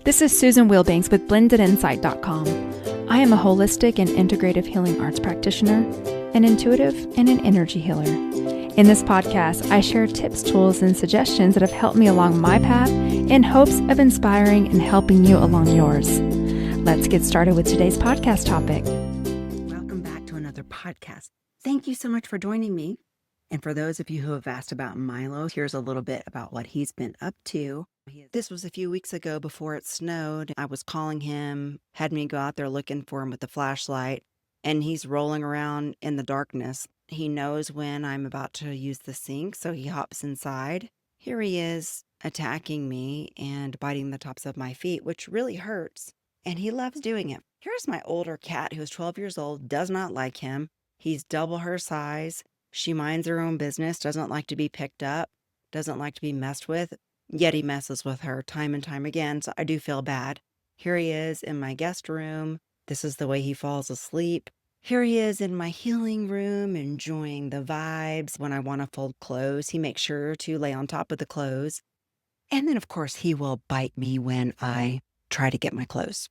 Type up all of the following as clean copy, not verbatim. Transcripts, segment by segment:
This is Susan Wilbanks with blendedinsight.com. I am a holistic and integrative healing arts practitioner, an intuitive, and an energy healer. In this podcast, I share tips, tools, and suggestions that have helped me along my path in hopes of inspiring and helping you along yours. Let's get started with today's podcast topic. Welcome back to another podcast. Thank you so much for joining me. And for those of you who have asked about Milo, here's a little bit about what he's been up to. This was a few weeks ago before it snowed. I was calling him, had me go out there looking for him with the flashlight, and he's rolling around in the darkness. He knows when I'm about to use the sink, so he hops inside. Here he is attacking me and biting the tops of my feet, which really hurts, and he loves doing it. Here's my older cat who's 12 years old, does not like him. He's double her size. She minds her own business, doesn't like to be picked up, doesn't like to be messed with. Yet he messes with her time and time again, so I do feel bad. Here he is in my guest room. This is the way he falls asleep. Here he is in my healing room, enjoying the vibes. When I want to fold clothes, he makes sure to lay on top of the clothes. And then, of course, he will bite me when I try to get my clothes.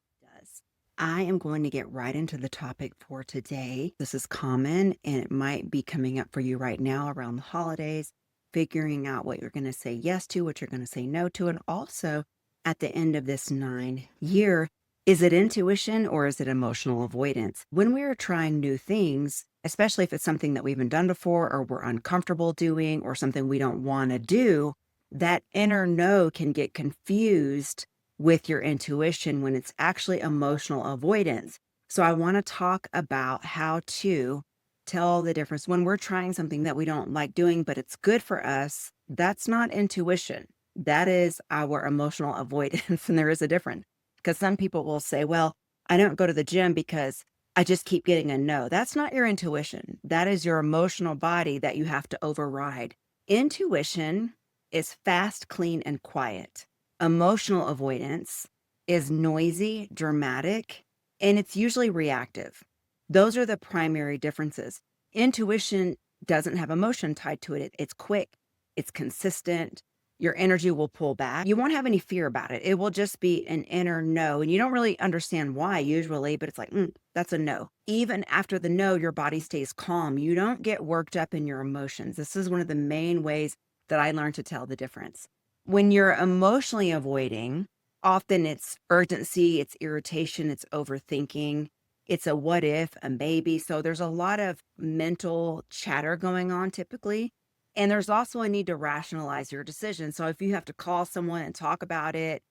I am going to get right into the topic for today. This is common, and it might be coming up for you right now around the holidays. Figuring out what you're going to say yes to, what you're going to say no to, and also at the end of this 9-year, is it intuition or is it emotional avoidance? When we are trying new things, especially if it's something that we haven't done before or we're uncomfortable doing or something we don't want to do, that inner no can get confused with your intuition when it's actually emotional avoidance. So I want to talk about how to tell the difference when we're trying something that we don't like doing, but it's good for us. That's not intuition. That is our emotional avoidance. And there is a difference, because some people will say, well, I don't go to the gym because I just keep getting a no. That's not your intuition. That is your emotional body that you have to override. Intuition is fast, clean, and quiet. Emotional avoidance is noisy, dramatic, and it's usually reactive. Those are the primary differences. Intuition doesn't have emotion tied to it. It's quick. It's consistent. Your energy will pull back. You won't have any fear about it. It will just be an inner no. And you don't really understand why usually, but it's like, that's a no. Even after the no, your body stays calm. You don't get worked up in your emotions. This is one of the main ways that I learned to tell the difference. When you're emotionally avoiding, often it's urgency, it's irritation, it's overthinking. It's a what if, a maybe. So there's a lot of mental chatter going on typically. And there's also a need to rationalize your decision. So if you have to call someone and talk about it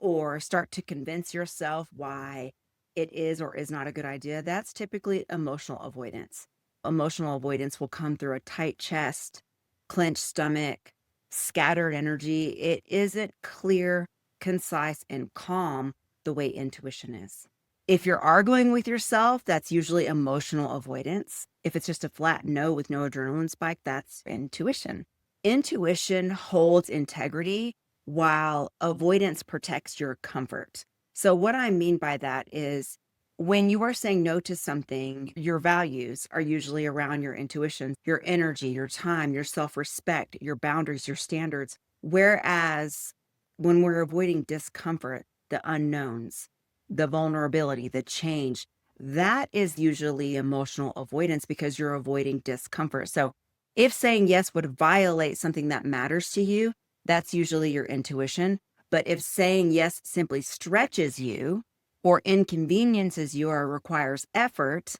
or start to convince yourself why it is or is not a good idea, that's typically emotional avoidance. Emotional avoidance will come through a tight chest, clenched stomach, scattered energy. It isn't clear, concise, and calm the way intuition is. If you're arguing with yourself, that's usually emotional avoidance. If it's just a flat no with no adrenaline spike, that's intuition. Intuition holds integrity while avoidance protects your comfort. So what I mean by that is when you are saying no to something, your values are usually around your intuition, your energy, your time, your self-respect, your boundaries, your standards. Whereas when we're avoiding discomfort, the unknowns, the vulnerability, the change, that is usually emotional avoidance because you're avoiding discomfort. So if saying yes would violate something that matters to you, that's usually your intuition. But if saying yes simply stretches you or inconveniences you or requires effort,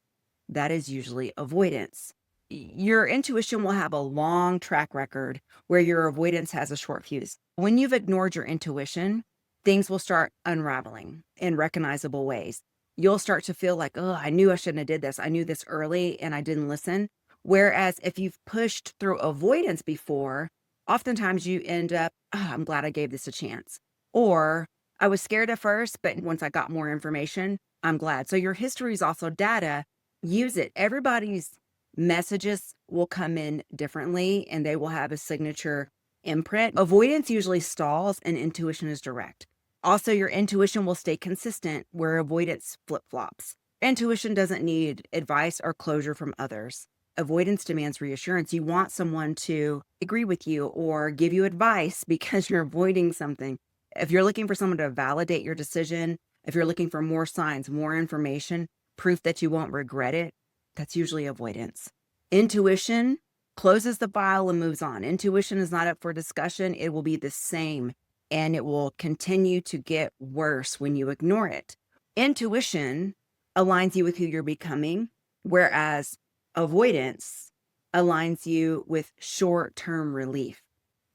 that is usually avoidance. Your intuition will have a long track record where your avoidance has a short fuse. When you've ignored your intuition, things will start unraveling in recognizable ways. You'll start to feel like, oh, I knew I shouldn't have did this. I knew this early and I didn't listen. Whereas if you've pushed through avoidance before, oftentimes you end up, oh, I'm glad I gave this a chance. Or I was scared at first, but once I got more information, I'm glad. So your history is also data. Use it. Everybody's messages will come in differently and they will have a signature imprint. Avoidance usually stalls and intuition is direct. Also, your intuition will stay consistent where avoidance flip-flops. Intuition doesn't need advice or closure from others. Avoidance demands reassurance. You want someone to agree with you or give you advice because you're avoiding something. If you're looking for someone to validate your decision, if you're looking for more signs, more information, proof that you won't regret it, that's usually avoidance. Intuition closes the file and moves on. Intuition is not up for discussion. It will be the same, and it will continue to get worse when you ignore it. Intuition aligns you with who you're becoming, whereas avoidance aligns you with short-term relief.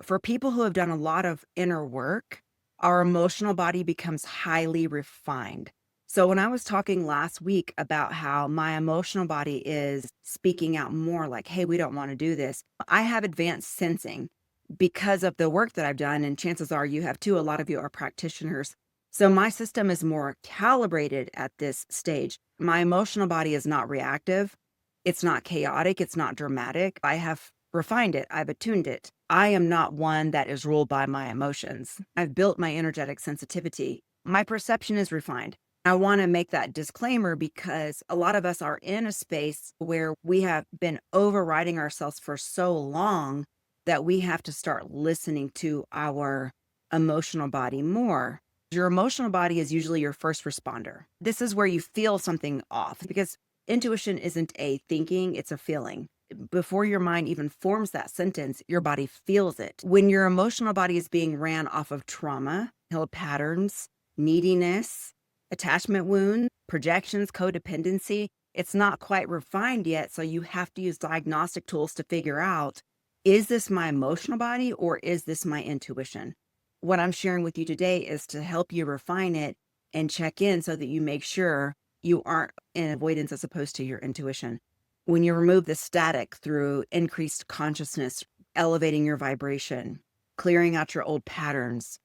For people who have done a lot of inner work, our emotional body becomes highly refined. So when I was talking last week about how my emotional body is speaking out more like, hey, we don't want to do this, I have advanced sensing because of the work that I've done. And chances are you have too. A lot of you are practitioners. So my system is more calibrated at this stage. My emotional body is not reactive. It's not chaotic. It's not dramatic. I have refined it. I've attuned it. I am not one that is ruled by my emotions. I've built my energetic sensitivity. My perception is refined. I want to make that disclaimer because a lot of us are in a space where we have been overriding ourselves for so long that we have to start listening to our emotional body more. Your emotional body is usually your first responder. This is where you feel something off because intuition isn't a thinking, it's a feeling. Before your mind even forms that sentence, your body feels it. When your emotional body is being ran off of trauma, held patterns, neediness, attachment wound, projections, codependency, it's not quite refined yet. So you have to use diagnostic tools to figure out, is this my emotional body or is this my intuition? What I'm sharing with you today is to help you refine it and check in so that you make sure you aren't in avoidance as opposed to your intuition. When you remove the static through increased consciousness, elevating your vibration, clearing out your old patterns,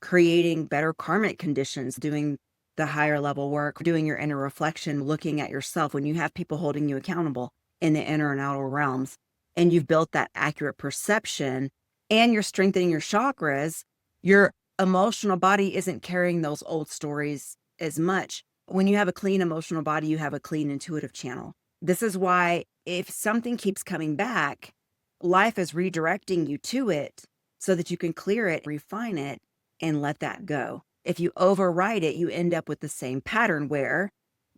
creating better karmic conditions, doing the higher level work, doing your inner reflection, looking at yourself when you have people holding you accountable in the inner and outer realms, and you've built that accurate perception and you're strengthening your chakras, your emotional body isn't carrying those old stories as much. When you have a clean emotional body, you have a clean intuitive channel. This is why if something keeps coming back, life is redirecting you to it so that you can clear it, refine it, and let that go. If you override it, you end up with the same pattern where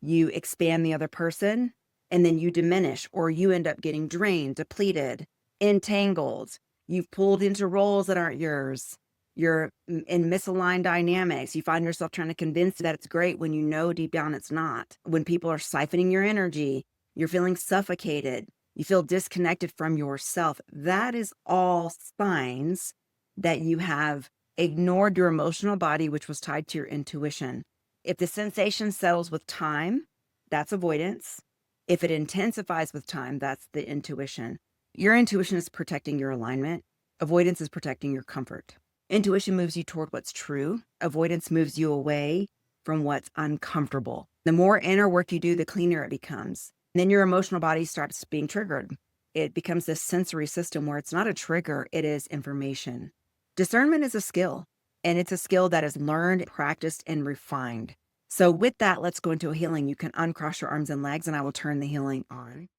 you expand the other person and then you diminish, or you end up getting drained, depleted, entangled. You've pulled into roles that aren't yours. You're in misaligned dynamics. You find yourself trying to convince that it's great when you know deep down it's not. When people are siphoning your energy, you're feeling suffocated. You feel disconnected from yourself. That is all signs that you have ignored your emotional body, which was tied to your intuition. If the sensation settles with time, that's avoidance. If it intensifies with time, that's the intuition. Your intuition is protecting your alignment. Avoidance is protecting your comfort. Intuition moves you toward what's true. Avoidance moves you away from what's uncomfortable. The more inner work you do, the cleaner it becomes. And then your emotional body starts being triggered. It becomes this sensory system where it's not a trigger, it is information. Discernment is a skill, and it's a skill that is learned, practiced, and refined. So with that, let's go into a healing. You can uncross your arms and legs, and I will turn the healing on.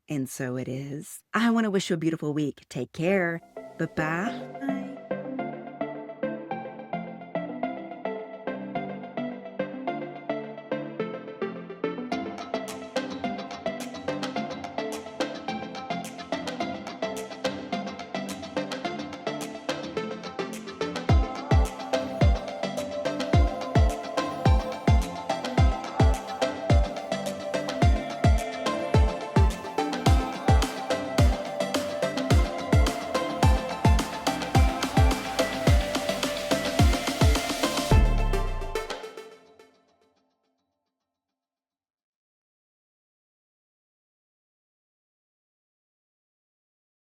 And so it is. I want to wish you a beautiful week. Take care. Bye-bye.